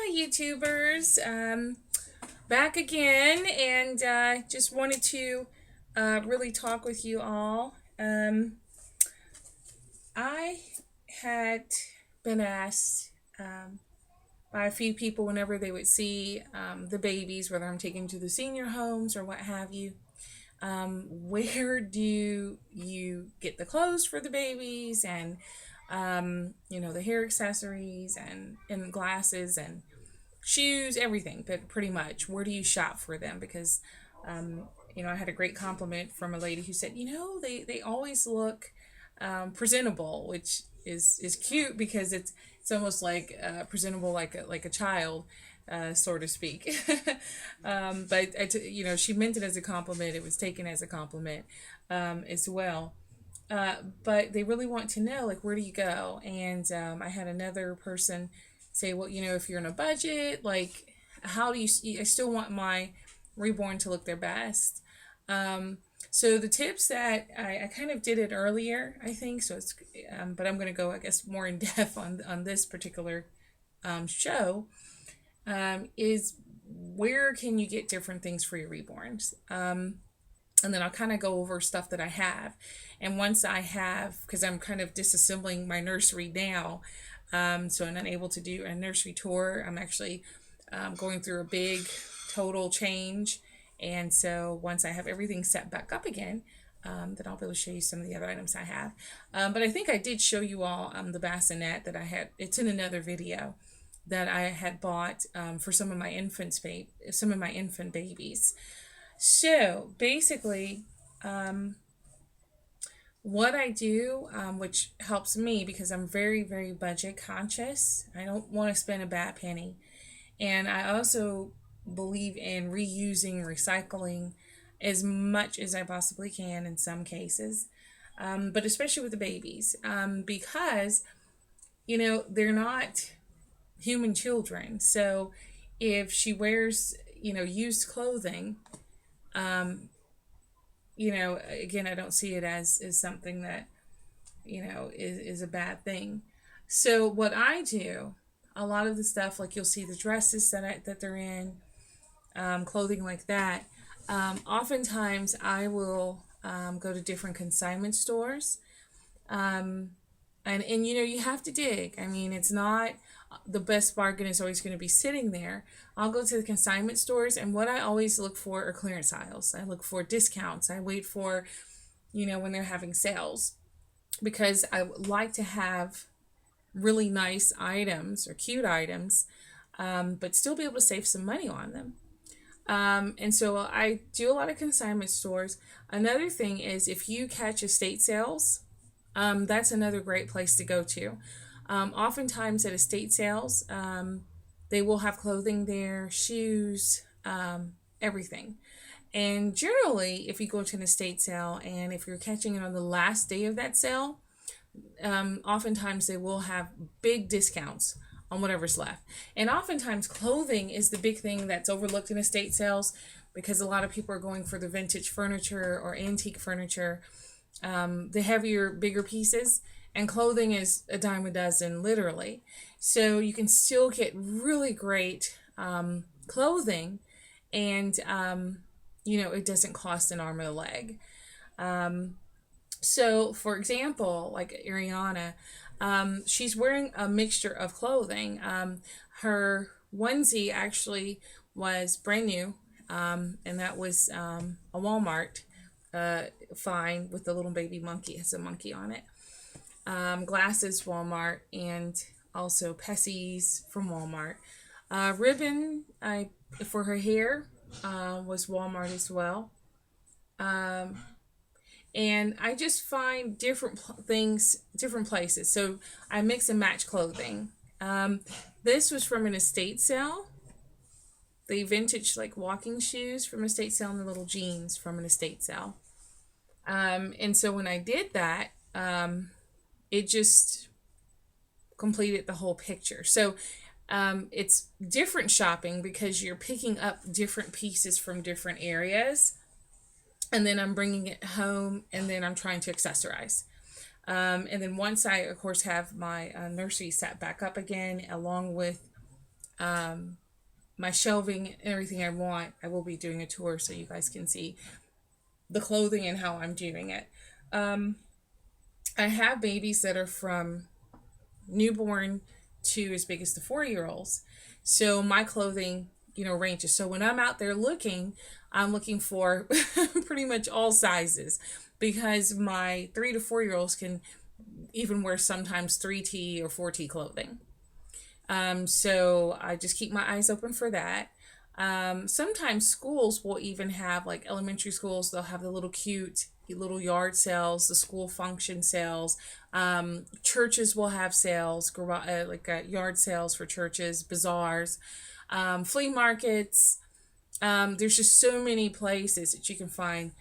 Hi, YouTubers. Back again, and just wanted to really talk with you all. I had been asked by a few people whenever they would see the babies, whether I'm taking them to the senior homes or what have you, where do you get the clothes for the babies and the hair accessories and glasses and shoes, everything, but pretty much where do you shop for them? Because I had a great compliment from a lady who said, they always look presentable, which is cute because it's almost like presentable like a child, so to speak. But she meant it as a compliment. It was taken as a compliment as well. But they really want to know, like, where do you go? And I had another person say, well, if you're on a budget, like, how do I still want my Reborn to look their best. So the tips that I kind of did it earlier, I think, so it's, but I'm going to go, I guess, more in depth on this particular show, is where can you get different things for your Reborns? And then I'll kind of go over stuff that I have. And once I have, because I'm kind of disassembling my nursery now, so I'm not able to do a nursery tour. I'm actually going through a big total change. And so once I have everything set back up again, then I'll be able to show you some of the other items I have. But I think I did show you all the bassinet that I had. It's in another video that I had bought for some of my infant babies. So basically, what I do, which helps me because I'm very, very budget conscious. I don't want to spend a bad penny. And I also believe in reusing, recycling as much as I possibly can in some cases. But especially with the babies, because, they're not human children. So if she wears, used clothing, again, I don't see it as something that, is a bad thing. So what I do, a lot of the stuff, like you'll see the dresses that they're in, clothing like that. Oftentimes I will go to different consignment stores. And you have to dig. I mean, it's not the best bargain is always going to be sitting there. I'll go to the consignment stores, and what I always look for are clearance aisles. I look for discounts. I wait for, when they're having sales, because I like to have really nice items or cute items, but still be able to save some money on them. And so I do a lot of consignment stores. Another thing is if you catch estate sales, that's another great place to go to. Oftentimes at estate sales, they will have clothing there, shoes, everything. And generally, if you go to an estate sale and if you're catching it on the last day of that sale, oftentimes they will have big discounts on whatever's left. And oftentimes clothing is the big thing that's overlooked in estate sales because a lot of people are going for the vintage furniture or antique furniture, the heavier, bigger pieces, and clothing is a dime a dozen, literally. So you can still get really great clothing, and it doesn't cost an arm and a leg. So, for example, like Ariana, she's wearing a mixture of clothing. Her onesie actually was brand new, and that was a Walmart find with the little baby monkey. It has a monkey on it. Glasses, Walmart, and also Pessies from Walmart. Ribbon for her hair was Walmart as well. And I just find different things, different places. So I mix and match clothing. This was from an estate sale. The vintage like walking shoes from an estate sale and the little jeans from an estate sale. And so when I did that, it just completed the whole picture. So it's different shopping because you're picking up different pieces from different areas. And then I'm bringing it home, and then I'm trying to accessorize. And then once I, of course, have my nursery set back up again, along with my shelving and everything I want, I will be doing a tour so you guys can see the clothing and how I'm doing it. Um, I have babies that are from newborn to as big as the 4 year olds. So my clothing, ranges. So when I'm out there looking, I'm looking for pretty much all sizes because my 3 to 4 year olds can even wear sometimes 3T or 4T clothing. So I just keep my eyes open for that. Sometimes schools will even have, like elementary schools, they'll have the little cute little yard sales, the school function sales. Churches will have sales, yard sales for churches, bazaars, flea markets. There's just so many places that you can find,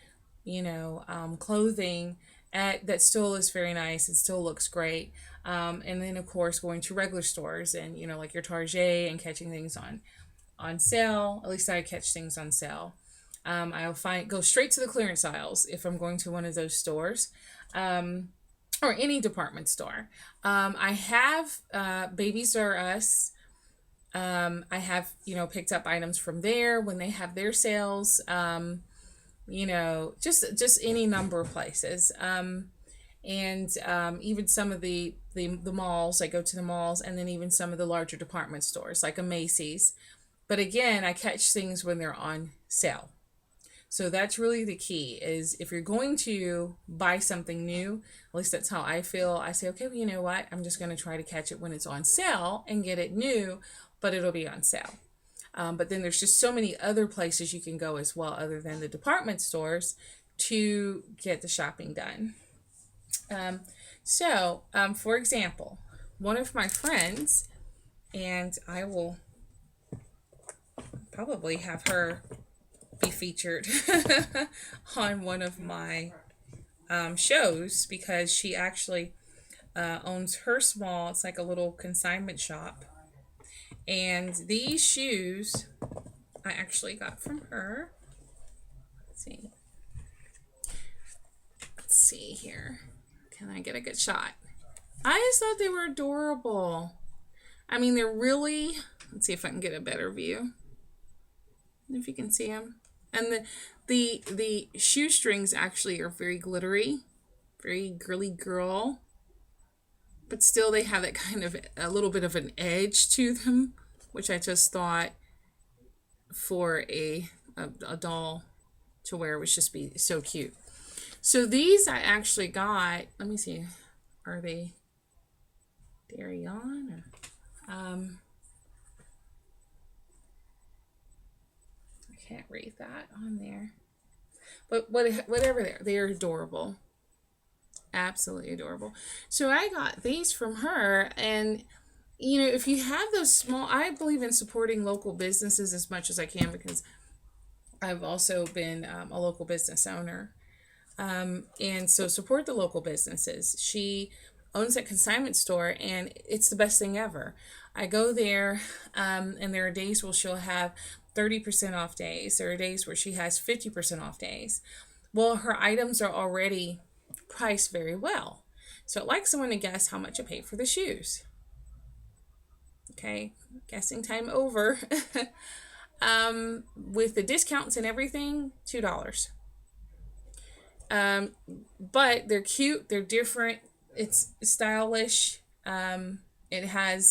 clothing that still is very nice and still looks great. And then of course going to regular stores and like your Target and catching things on sale. At least I catch things on sale. I'll go straight to the clearance aisles if I'm going to one of those stores, or any department store. I have Babies R Us. I have picked up items from there when they have their sales. Just any number of places. And even some of the malls. I go to the malls, and then even some of the larger department stores like a Macy's. But again, I catch things when they're on sale. So that's really the key, is if you're going to buy something new, at least that's how I feel. I say, okay, well, you know what? I'm just going to try to catch it when it's on sale and get it new, but it'll be on sale. But then there's just so many other places you can go as well, other than the department stores, to get the shopping done. For example, one of my friends, and I will probably have her be featured on one of my shows, because she actually owns her small, it's like a little consignment shop. And these shoes I actually got from her. Let's see here. Can I get a good shot? I just thought they were adorable. I mean, they're really, let's see if I can get a better view. If you can see them. And the shoestrings actually are very glittery, very girly girl, but still they have that kind of a little bit of an edge to them, which I just thought for a doll to wear would just be so cute. So these I actually got, let me see, are they dairy on? Or, can't read that on there, but whatever, they're adorable, absolutely adorable. So I got these from her, and if you have those small, I believe in supporting local businesses as much as I can, because I've also been a local business owner, and so support the local businesses. She owns that consignment store, and it's the best thing ever. I go there, and there are days where she'll have 30% off days. There are days where she has 50% off days. Well, her items are already priced very well. So I'd like someone to guess how much I paid for the shoes. Okay, guessing time over. With the discounts and everything, $2. But they're cute, they're different, it's stylish. It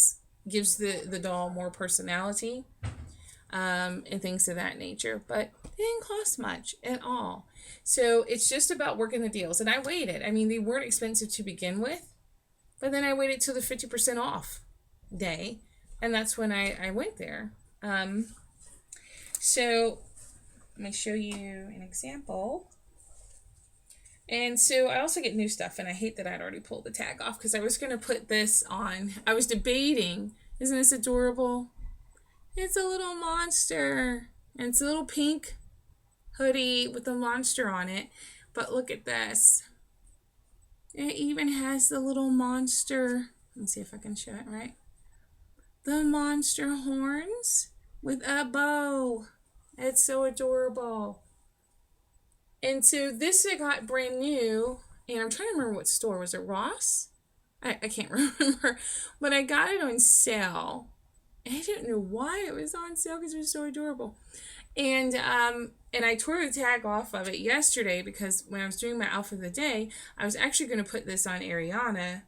gives the doll more personality. And things of that nature, but it didn't cost much at all. So it's just about working the deals. And I waited. I mean, they weren't expensive to begin with, but then I waited till the 50% off day, and that's when I went there. So let me show you an example. And so I also get new stuff, and I hate that I'd already pulled the tag off, because I was going to put this on. I was debating, isn't this adorable? It's a little monster, and it's a little pink hoodie with a monster on it. But look at this. It even has the little monster. Let's see if I can show it right. The monster horns with a bow. It's so adorable. And so this I got brand new, and I'm trying to remember what store. Was it Ross? I can't remember. But I got it on sale. I don't didn't know why it was on sale because it was so adorable. And I tore the tag off of it yesterday because when I was doing my outfit of the day, I was actually going to put this on Ariana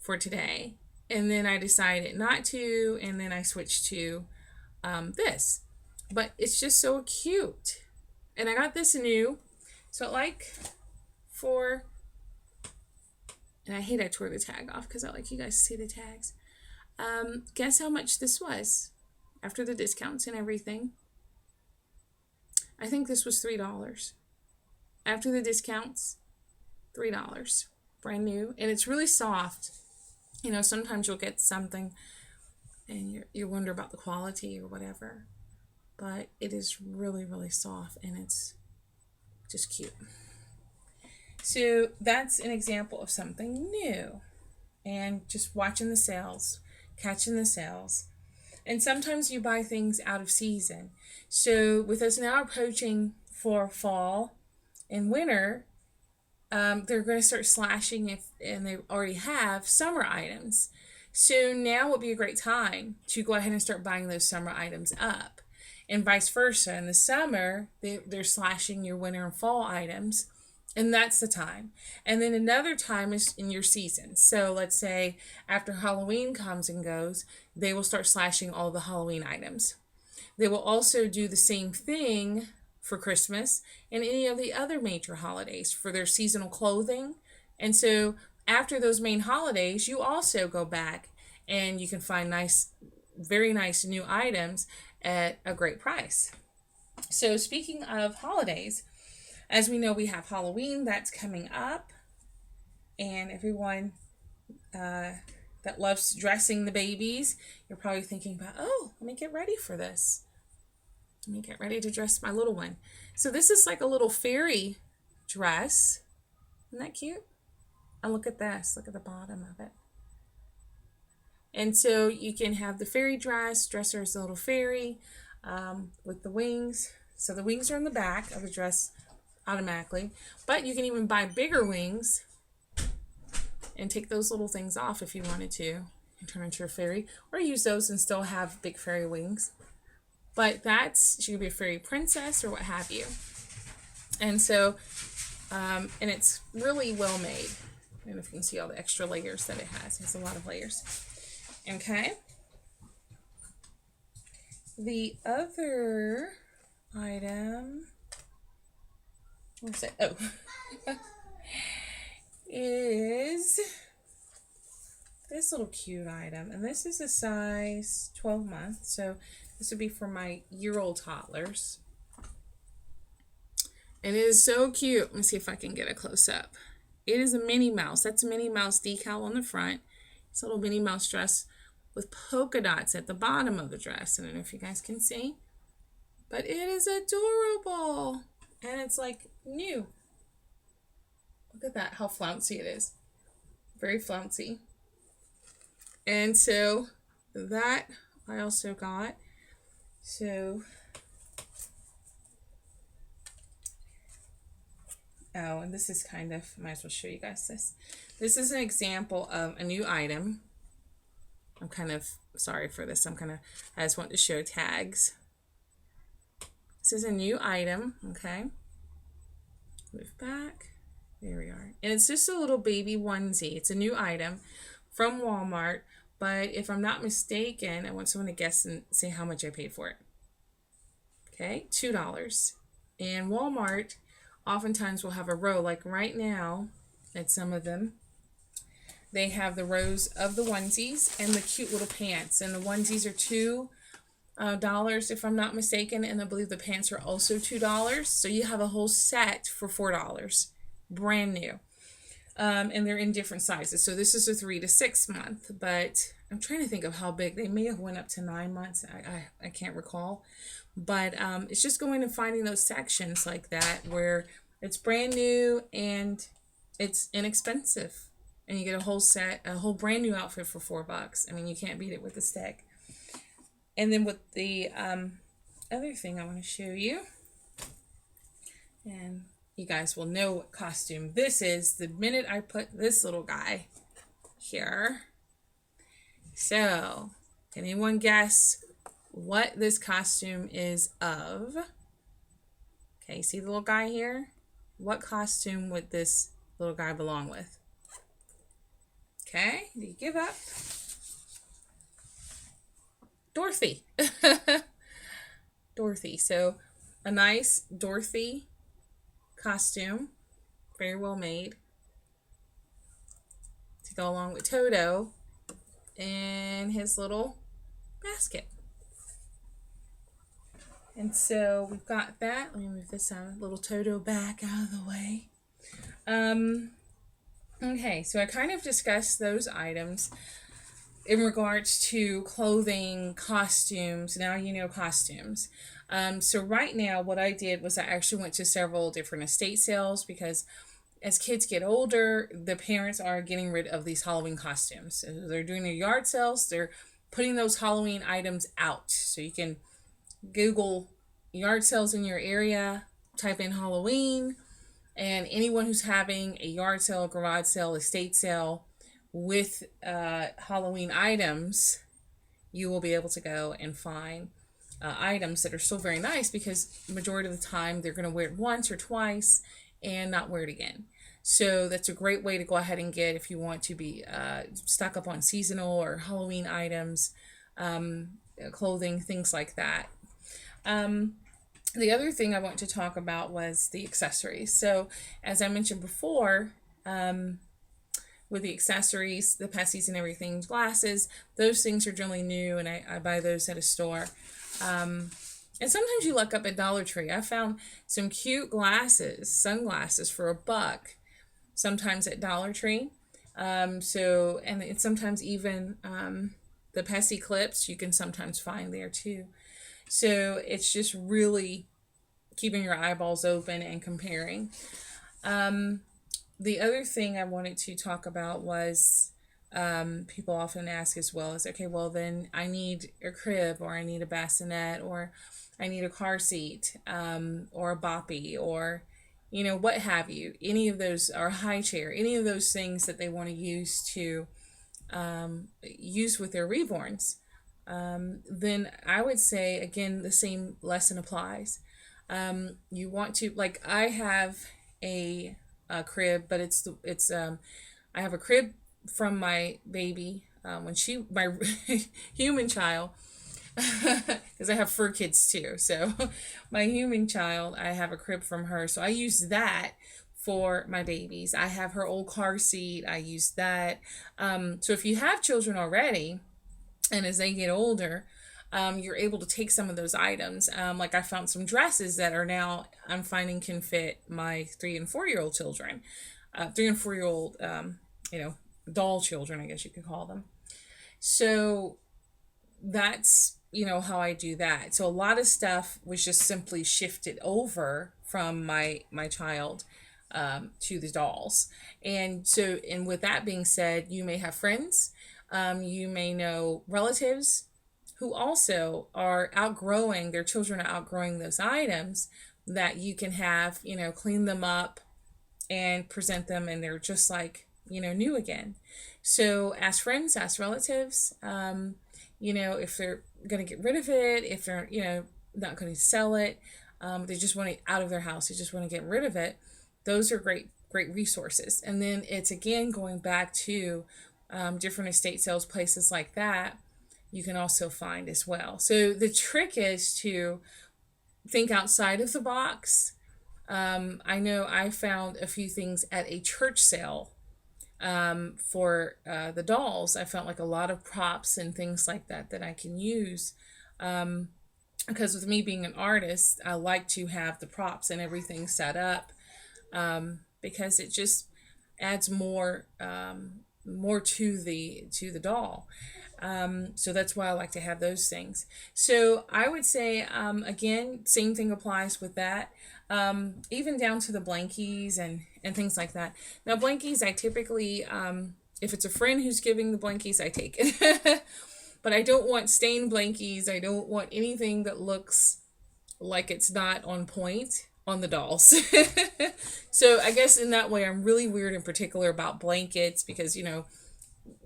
for today. And then I decided not to, and then I switched to this. But it's just so cute. And I got this new. So like for, and I hate I tore the tag off because I like you guys to see the tags. Guess how much this was after the discounts and everything? I think this was $3. After the discounts, $3. Brand new. And it's really soft. You know, sometimes you'll get something and you wonder about the quality or whatever. But it is really, really soft and it's just cute. So that's an example of something new. And just watching the sales, catching the sales. And sometimes you buy things out of season. So with us now approaching for fall and winter, they're going to start slashing, and they already have, summer items. So now would be a great time to go ahead and start buying those summer items up. And vice versa. In the summer, they're slashing your winter and fall items. And that's the time. And then another time is in your season. So let's say after Halloween comes and goes, they will start slashing all the Halloween items. They will also do the same thing for Christmas and any of the other major holidays for their seasonal clothing. And so after those main holidays, you also go back and you can find nice, very nice new items at a great price. So speaking of holidays, as we know, we have Halloween that's coming up, and everyone that loves dressing the babies, you're probably thinking about, oh, let me get ready for this. Let me get ready to dress my little one. So this is like a little fairy dress. Isn't that cute? And look at this. Look at the bottom of it. And so you can have the fairy dress her as a little fairy with the wings. So the wings are in the back of the dress automatically, but you can even buy bigger wings and take those little things off if you wanted to and turn into a fairy, or use those and still have big fairy wings. But she could be a fairy princess or what have you. And so and it's really well made. I don't know if you can see all the extra layers that it has. It has a lot of layers. Okay. The other item, what's it? Oh, is this little cute item. And this is a size 12 months. So this would be for my year-old toddlers. And it is so cute. Let me see if I can get a close-up. It is a Minnie Mouse. That's a Minnie Mouse decal on the front. It's a little Minnie Mouse dress with polka dots at the bottom of the dress. I don't know if you guys can see. But it is adorable. And it's like new. Look at that, how flouncy it is. Very flouncy. And so that I also got. So, oh, and this is kind of, might as well show you guys this. This is an example of a new item. I'm kind of sorry for this. I just want to show tags. This is a new item, okay? Move back. There we are. And it's just a little baby onesie. It's a new item from Walmart. But if I'm not mistaken, I want someone to guess and say how much I paid for it. Okay, $2. And Walmart oftentimes will have a row. Like right now, at some of them, they have the rows of the onesies and the cute little pants. And the onesies are $2 if I'm not mistaken. And I believe the pants are also $2. So you have a whole set for $4. Brand new. And they're in different sizes. So this is a 3 to 6 month, but I'm trying to think of how big. They may have went up to 9 months. I can't recall. But it's just going and finding those sections like that where it's brand new and it's inexpensive. And you get a whole set, a whole brand new outfit for $4. I mean, you can't beat it with a stick. And then with the other thing I want to show you, and you guys will know what costume this is the minute I put this little guy here. So Can anyone guess what this costume is of? Okay, see the little guy here? What costume would this little guy belong with? Okay, do you give up? Dorothy. Dorothy. So a nice Dorothy costume, very well made, to go along with Toto and his little basket. And so we've got that. Let me move this little Toto back out of the way. Okay, so I kind of discussed those items in regards to clothing, costumes. Now you know costumes. So right now what I did was I actually went to several different estate sales because as kids get older, the parents are getting rid of these Halloween costumes. So they're doing their yard sales. They're putting those Halloween items out. So you can Google yard sales in your area, type in Halloween, and anyone who's having a yard sale, garage sale, estate sale with Halloween items, you will be able to go and find items that are still very nice because the majority of the time they're going to wear it once or twice and not wear it again. So that's a great way to go ahead and get if you want to be stock up on seasonal or Halloween items, clothing, things like that. The other thing I want to talk about was the accessories. So as I mentioned before, with the accessories, the pesties and everything, glasses, those things are generally new and I buy those at a store. And sometimes you look up at Dollar Tree. I found some cute glasses, sunglasses for $1, sometimes at Dollar Tree. And it's sometimes even the pesty clips you can sometimes find there too. So it's just really keeping your eyeballs open and comparing. The other thing I wanted to talk about was people often ask as well is, okay, well then I need a crib or I need a bassinet or I need a car seat or a boppy or, what have you. Any of those, or a high chair, any of those things that they want to use with their reborns. Then I would say, again, the same lesson applies. You want to, like I have a crib, but I have a crib from my baby, my human child, because I have fur kids too. So my human child, I have a crib from her. So I use that for my babies. I have her old car seat. I use that. So if you have children already, and as they get older, you're able to take some of those items. Like I found some dresses that are now I'm finding can fit my 3 and 4-year-old children, 3 and 4-year-old, doll children, I guess you could call them. So that's, how I do that. So a lot of stuff was just simply shifted over from my child to the dolls. And with that being said, you may have friends, you may know relatives who also are outgrowing, their children are outgrowing those items that you can have, clean them up and present them and they're just like, new again. So ask friends, ask relatives, if they're going to get rid of it, if they're, not going to sell it, they just want it out of their house, they just want to get rid of it. Those are great resources. And then it's again going back to different estate sales places like that you can also find as well. So the trick is to think outside of the box. I know I found a few things at a church sale for the dolls. I found like a lot of props and things like that I can use. Because with me being an artist, I like to have the props and everything set up because it just adds more to the doll. So that's why I like to have those things. So I would say, again, same thing applies with that. Even down to the blankies and things like that. Now, blankies, I typically, if it's a friend who's giving the blankies, I take it. But I don't want stained blankies. I don't want anything that looks like it's not on point on the dolls. So I guess in that way, I'm really weird in particular about blankets because,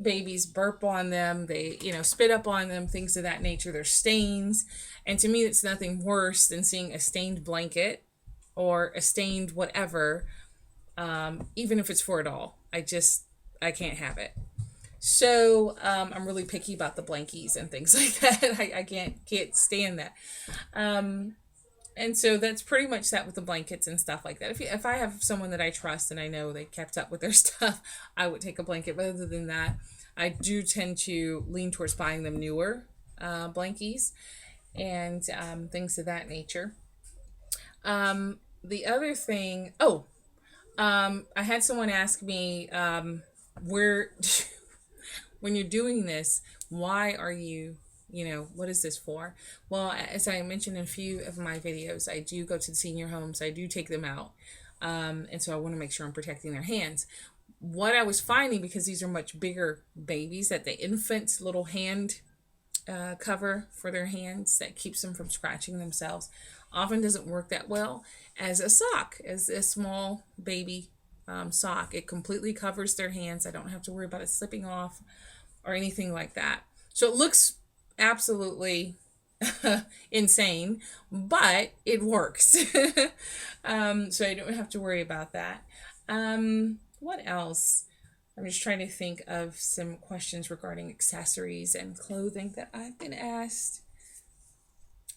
babies burp on them, they, spit up on them, things of that nature. There's stains. And to me, it's nothing worse than seeing a stained blanket or a stained whatever, even if it's for a doll. I can't have it. So I'm really picky about the blankies and things like that. I can't stand that. And so that's pretty much that with the blankets and stuff like that. If I have someone that I trust and I know they kept up with their stuff, I would take a blanket. But other than that, I do tend to lean towards buying them newer blankies and things of that nature. The other thing, I had someone ask me where, when you're doing this, why are you, what is this for? Well, as I mentioned in a few of my videos, I do go to the senior homes, I do take them out. And so I want to make sure I'm protecting their hands. What I was finding, because these are much bigger babies, that the infant's little hand cover for their hands that keeps them from scratching themselves often doesn't work that well as a sock, as a small baby sock. It completely covers their hands. I don't have to worry about it slipping off or anything like that. So it looks absolutely insane, but it works. So I don't have to worry about that. What else? I'm just trying to think of some questions regarding accessories and clothing that I've been asked.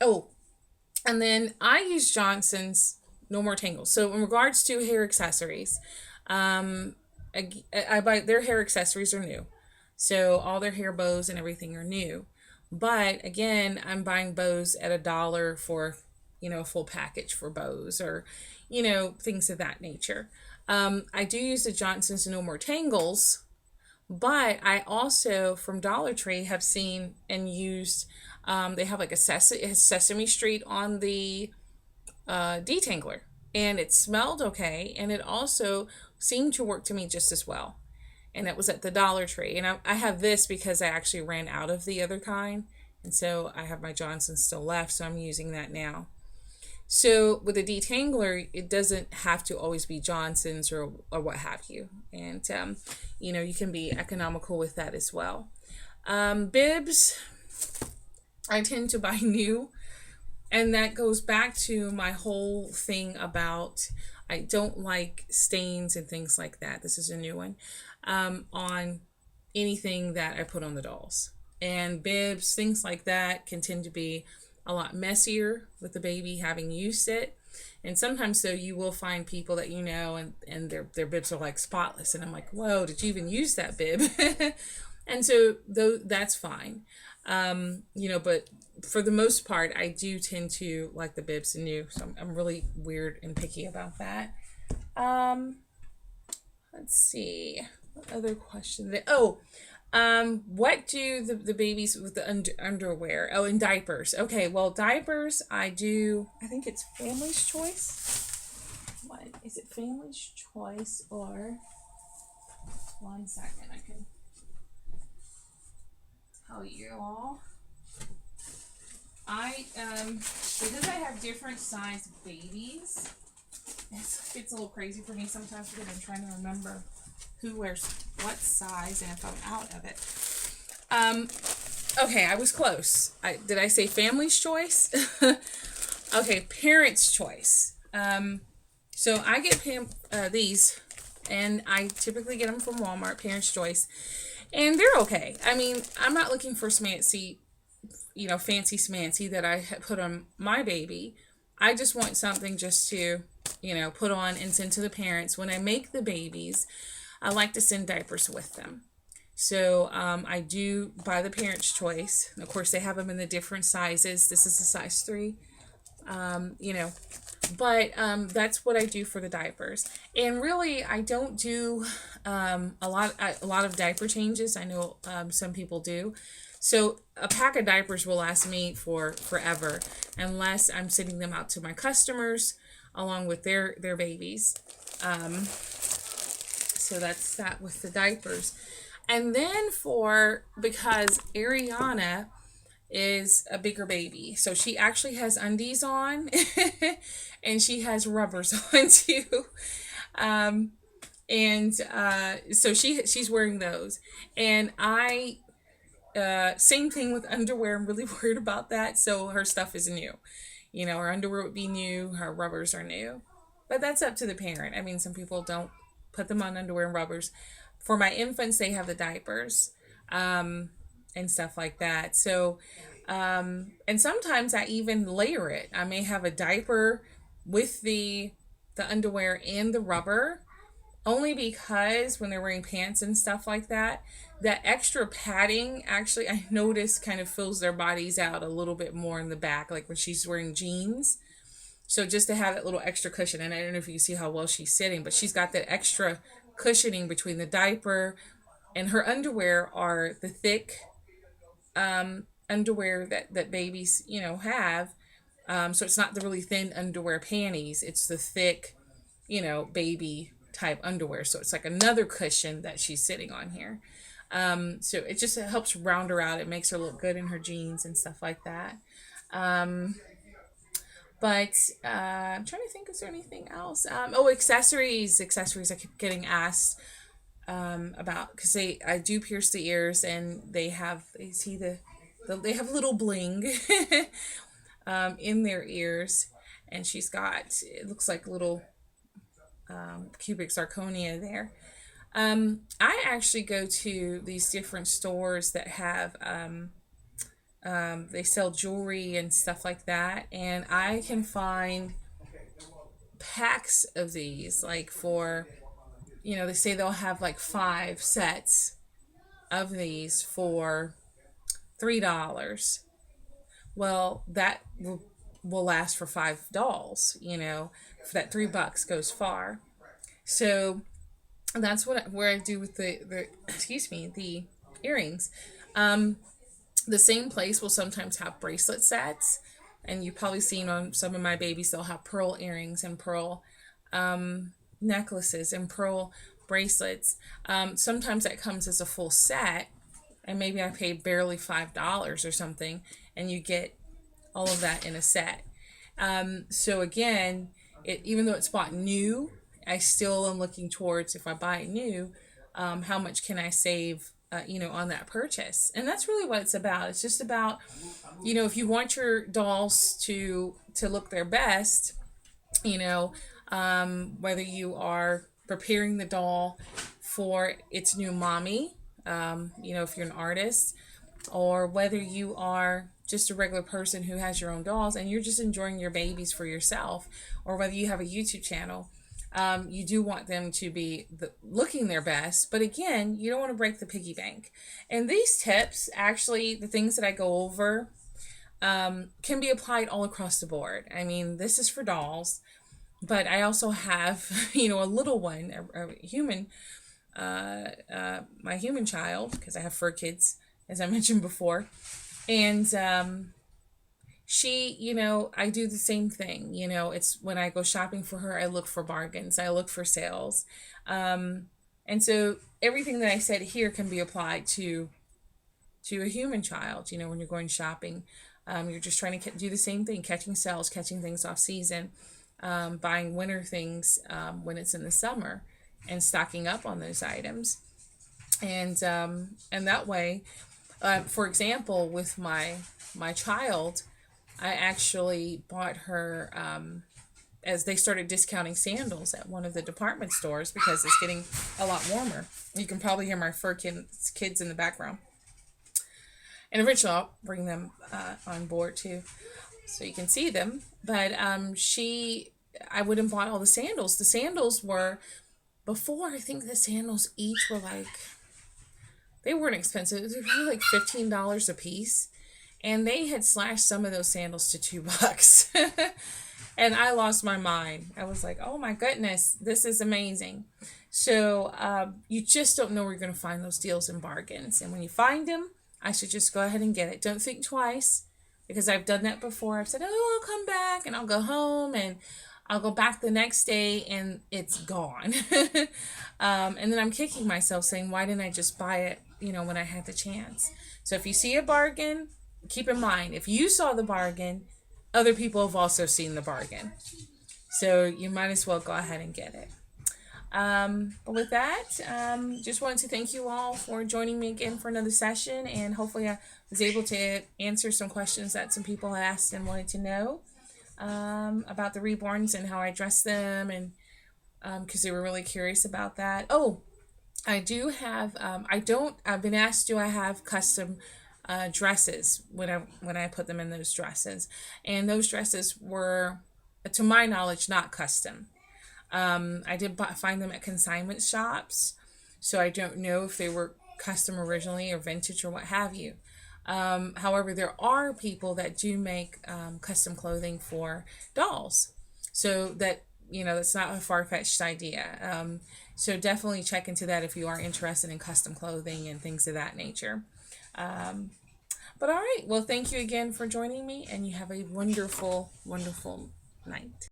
Oh, and then I use Johnson's No More Tangles. So in regards to hair accessories, I buy their hair accessories are new. So all their hair bows and everything are new. But again, I'm buying bows at $1 for, a full package for bows or, things of that nature. I do use the Johnson's No More Tangles, but I also from Dollar Tree have seen and used, they have like a Sesame Street on the detangler, and it smelled okay, and it also seemed to work to me just as well. And it was at the Dollar Tree. And I have this because I actually ran out of the other kind, and so I have my Johnson still left, so I'm using that now. So with a detangler, it doesn't have to always be Johnson's or what have you. And, you can be economical with that as well. Bibs, I tend to buy new. And that goes back to my whole thing about I don't like stains and things like that. This is a new one. On anything that I put on the dolls. And bibs, things like that can tend to be a lot messier with the baby having used it. And sometimes though you will find people that and their bibs are like spotless, and I'm like, whoa, did you even use that bib? And so though that's fine. But for the most part I do tend to like the bibs new. So I'm really weird and picky about that. Let's see. What other question? What do the babies with the underwear? Oh, and diapers. Okay, well, diapers, I think it's Family's Choice. What? Is it Family's Choice or... 1 second, I can tell you all. Because I have different size babies, it's a little crazy for me sometimes because I'm trying to remember who wears what size and if I'm out of it. Okay, I was close. Did I say Family's Choice? Okay, Parents' Choice. So I get these, and I typically get them from Walmart, Parents' Choice, and they're okay. I mean, I'm not looking for fancy smancy that I put on my baby. I just want something just to, put on and send to the parents. When I make the babies, I like to send diapers with them. So I do buy the Parents' Choice. And of course, they have them in the different sizes. This is a size 3, But that's what I do for the diapers. And really, I don't do a lot of diaper changes. I know some people do. So a pack of diapers will last me for forever unless I'm sending them out to my customers along with their babies. So that's that with the diapers. And then because Ariana is a bigger baby, so she actually has undies on and she has rubbers on too. And so she's wearing those, and I same thing with underwear. I'm really worried about that. So her stuff is new. You know, her underwear would be new, her rubbers are new. But that's up to the parent. I mean, some people don't put them on underwear and rubbers. For my infants, they have the diapers and stuff like that. So, and sometimes I even layer it. I may have a diaper with the underwear and the rubber, only because when they're wearing pants and stuff like that, that extra padding actually I notice kind of fills their bodies out a little bit more in the back, like when she's wearing jeans. So just to have that little extra cushion, and I don't know if you see how well she's sitting, but she's got that extra cushioning between the diaper and her underwear are the thick underwear that babies, have. So it's not the really thin underwear panties. It's the thick, baby type underwear. So it's like another cushion that she's sitting on here. So it just helps round her out. It makes her look good in her jeans and stuff like that. But I'm trying to think, is there anything else? Accessories. Accessories I keep getting asked about, because I do pierce the ears, and they see they have little bling in their ears, and she's got, it looks like little cubic zirconia there. I actually go to these different stores that have they sell jewelry and stuff like that, and I can find packs of these, like for, they say they'll have like 5 sets of these for $3. Well, that will last for 5 dolls, for that $3 goes far. So that's where I do with the the earrings. The same place will sometimes have bracelet sets, and you've probably seen on some of my babies, they'll have pearl earrings and pearl necklaces and pearl bracelets. Sometimes that comes as a full set, and maybe I paid barely $5 or something, and you get all of that in a set. So again, even though it's bought new, I still am looking towards, if I buy it new, how much can I save, on that purchase. And that's really what it's about. It's just about, if you want your dolls to look their best, whether you are preparing the doll for its new mommy, if you're an artist, or whether you are just a regular person who has your own dolls and you're just enjoying your babies for yourself, or whether you have a YouTube channel, you do want them to be looking their best. But again, you don't want to break the piggy bank. And these tips, actually, the things that I go over, can be applied all across the board. I mean, this is for dolls, but I also have, a little one, a human, my human child, because I have fur kids, as I mentioned before. And she, I do the same thing. It's when I go shopping for her, I look for bargains, I look for sales. And so everything that I said here can be applied to a human child. When you're going shopping, you're just trying to do the same thing, catching sales, catching things off season, buying winter things when it's in the summer, and stocking up on those items. And that way, for example, with my child, I actually bought her, as they started discounting sandals at one of the department stores, because it's getting a lot warmer. You can probably hear my fur kids in the background. And eventually I'll bring them on board too, so you can see them. But I went and bought all the sandals. The sandals were, before, I think the sandals each were like, they weren't expensive. They were probably like $15 a piece. And they had slashed some of those sandals to $2. And I lost my mind. I was like, oh my goodness, this is amazing. So you just don't know where you're going to find those deals and bargains. And when you find them, I should just go ahead and get it. Don't think twice, because I've done that before. I've said, oh, I'll come back, and I'll go home, and I'll go back the next day, and it's gone. And then I'm kicking myself saying, why didn't I just buy it, when I had the chance? So if you see a bargain, keep in mind, if you saw the bargain, other people have also seen the bargain. So you might as well go ahead and get it. But with that, just wanted to thank you all for joining me again for another session, and hopefully I was able to answer some questions that some people asked and wanted to know about the reborns and how I dress them, and because they were really curious about that. Oh, I do have. I don't. I've been asked, do I have custom dresses when I put them in those dresses, and those dresses were, to my knowledge, not custom. I did find them at consignment shops, so I don't know if they were custom originally or vintage or what have you. However, there are people that do make custom clothing for dolls, so that that's not a far fetched idea. So definitely check into that if you are interested in custom clothing and things of that nature. Um, but all right, well, thank you again for joining me, and you have a wonderful, wonderful night.